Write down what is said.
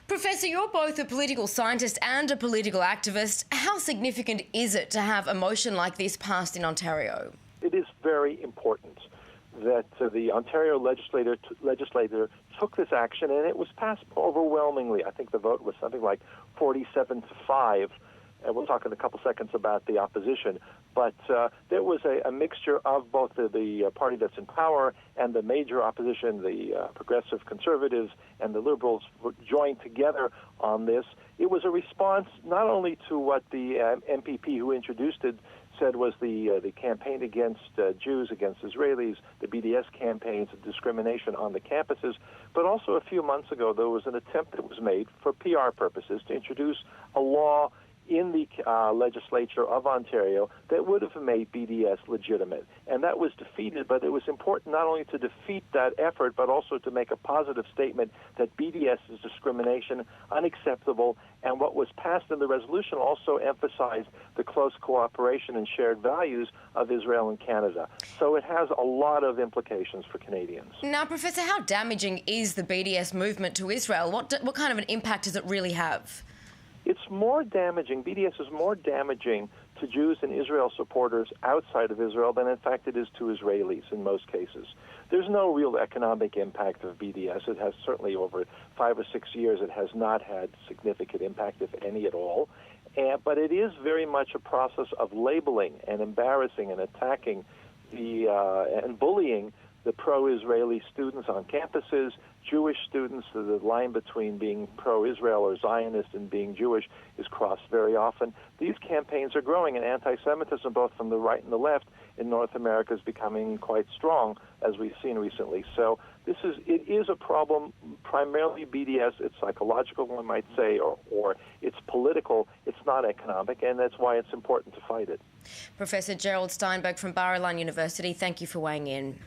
Professor, you're both a political scientist and a political activist. How significant is it to have a motion like this passed in Ontario? It is very important that the Ontario legislator took this action, and it was passed overwhelmingly. I think the vote was something like 47-5, and we'll talk in a couple seconds about the opposition. But there was a mixture of both the party that's in power and the major opposition, the Progressive Conservatives and the Liberals, joined together on this. It was a response not only to what the MPP who introduced it said was the campaign against Jews, against Israelis, the BDS campaigns of discrimination on the campuses, but also a few months ago there was an attempt that was made for PR purposes to introduce a law in the legislature of Ontario that would have made BDS legitimate. And that was defeated, but it was important not only to defeat that effort, but also to make a positive statement that BDS is discrimination, unacceptable, and what was passed in the resolution also emphasized the close cooperation and shared values of Israel and Canada. So it has a lot of implications for Canadians. Now, Professor, how damaging is the BDS movement to Israel? What kind of an impact does it really have? It's more damaging, BDS is more damaging to Jews and Israel supporters outside of Israel than, in fact, it is to Israelis in most cases. There's no real economic impact of BDS. It has certainly over 5 or 6 years, it has not had significant impact, if any at all. But it is very much a process of labeling and embarrassing and attacking and bullying the pro-Israeli students on campuses, Jewish students. The line between being pro-Israel or Zionist and being Jewish is crossed very often. These campaigns are growing, and anti-Semitism, both from the right and the left, in North America is becoming quite strong, as we've seen recently. So it is a problem, primarily BDS. It's psychological, one might say, or it's political. It's not economic, and that's why it's important to fight it. Professor Gerald Steinberg from Barrowline University, thank you for weighing in.